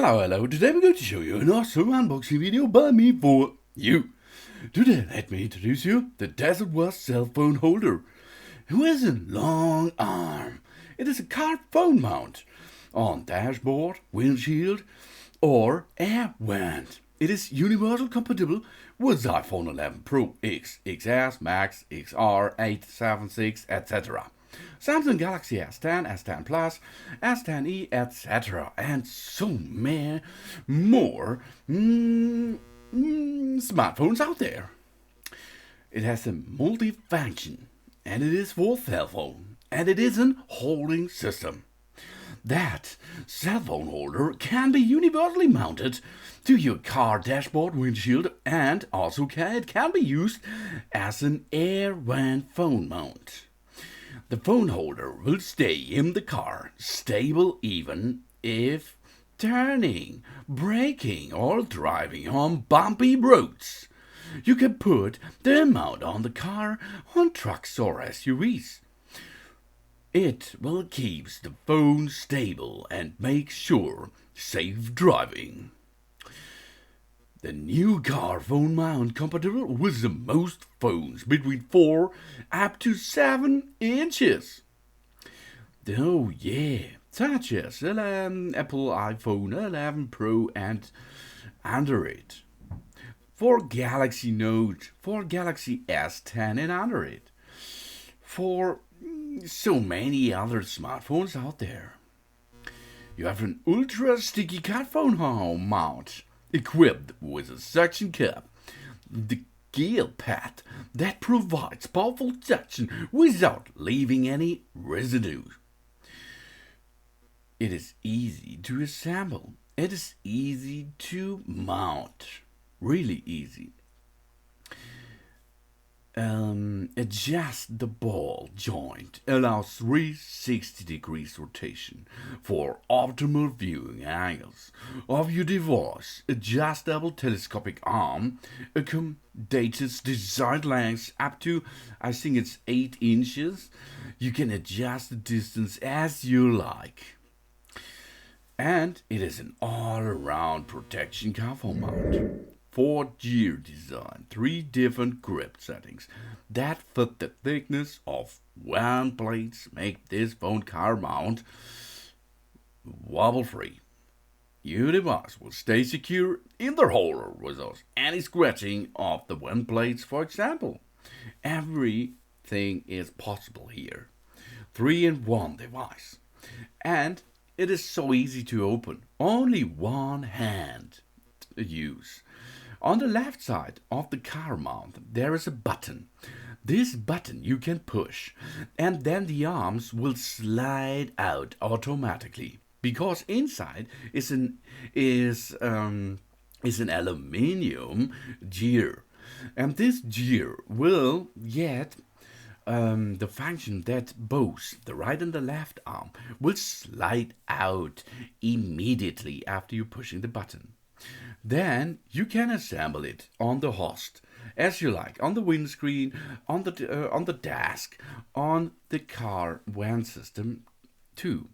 Hello, today we're going to show you an awesome unboxing video by me for you. Today let me introduce you the DesertWest cell phone holder, who has a long arm. It is a car phone mount on dashboard, windshield or air vent. It is universal compatible with iPhone 11 Pro X, XS, Max, XR, 8, 7, 6, etc. Samsung Galaxy S10, S10 Plus, S10e, etc. and so many more smartphones out there. It has a multifunction and it is for cell phone and it is an holding system. That cell phone holder can be universally mounted to your car dashboard windshield and also it can be used as an air vent phone mount. The phone holder will stay in the car stable even if turning, braking or driving on bumpy roads. You can put the mount on the car on trucks or SUVs. It will keep the phone stable and make sure safe driving. The new car phone mount compatible with the most phones between 4 up to 7 inches. Oh yeah, such as Apple iPhone 11 Pro and Android. For Galaxy Note, for Galaxy S10 and Android. For so many other smartphones out there. You have an ultra sticky cat phone mount equipped with a suction cup, the gel pad that provides powerful suction without leaving any residue. It is easy to assemble. It is easy to mount. Really easy. Adjust the ball joint allows 360 degrees rotation for optimal viewing angles of your device. Adjustable telescopic arm accommodates desired lengths up to, I think it's 8 inches. You can adjust the distance as you like. And it is an all-around protection car phone mount. 4-gear design, 3 different grip settings that fit the thickness of one plates make this phone car mount wobble-free. Your device will stay secure in the holder without any scratching of the wind plates, for example. Everything is possible here. 3-in-1 device. And it is so easy to open. Only one hand to use. On the left side of the car mount, there is a button. This button you can push, and then the arms will slide out automatically. Because inside is an aluminium gear, and this gear will get the function that both the right and the left arm will slide out immediately after you pushing the button. Then you can assemble it on the host as you like, on the windscreen, on the desk, on the car vent system too.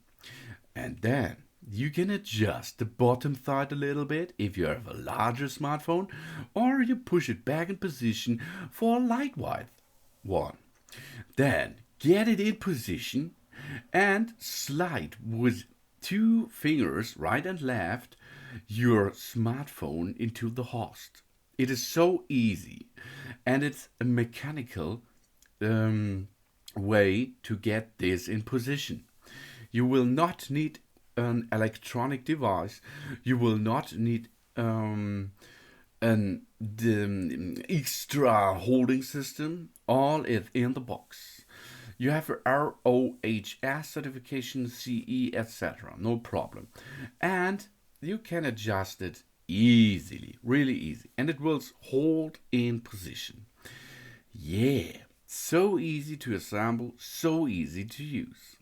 And then you can adjust the bottom side a little bit if you have a larger smartphone, or you push it back in position for a lightweight one. Then get it in position and slide with 2 fingers, right and left, your smartphone into the host. It is so easy, and it's a mechanical way to get this in position. You will not need an electronic device. You will not need the extra holding system. All is in the box. You have a ROHS certification, CE, etc. No problem. And you can adjust it easily, really easy. And it will hold in position. Yeah, so easy to assemble, so easy to use.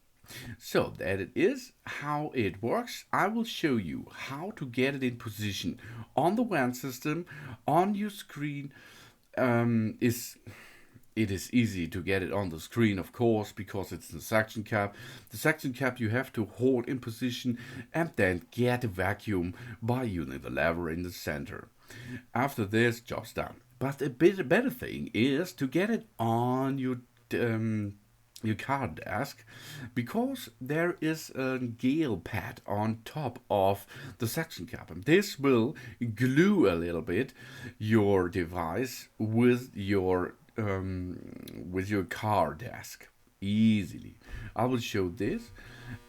So that it is how it works. I will show you how to get it in position on the WAN system, on your screen. It is easy to get it on the screen, of course, because it's the suction cap. The suction cap you have to hold in position and then get a vacuum by using the lever in the center. After this, job's done. But a bit better thing is to get it on your car desk, because there is a gel pad on top of the suction cap, and this will glue a little bit your device with your car desk easily. I will show this,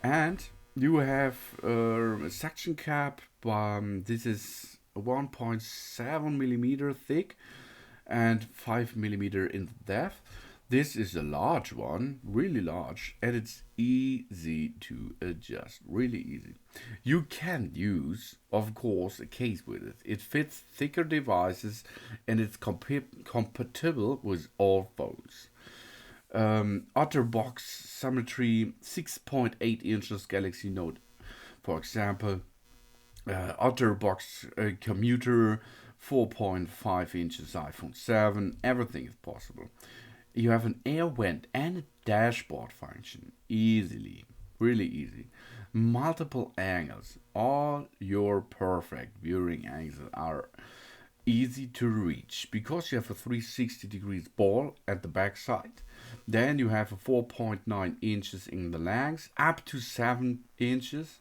and you have a suction cap. This is 1.7 millimeter thick and 5 millimeter in depth. This is a large one, really large, and it's easy to adjust, really easy. You can use, of course, a case with it. It fits thicker devices and it's compatible with all phones. OtterBox Symmetry 6.8 inches Galaxy Note, for example. OtterBox Commuter 4.5 inches iPhone 7. Everything is possible. You have an air vent and a dashboard function. Easily, really easy. Multiple angles. All your perfect viewing angles are easy to reach because you have a 360 degrees ball at the back side. Then you have a 4.9 inches in the legs, up to 7 inches.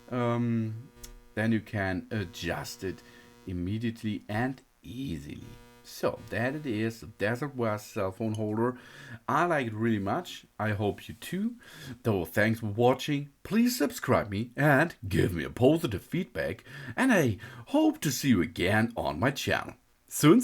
Then you can adjust it immediately and easily. So that it is, the DesertWest cell phone holder. I like it really much. I hope you too. Though thanks for watching. Please subscribe me and give me a positive feedback. And I hope to see you again on my channel. Soon.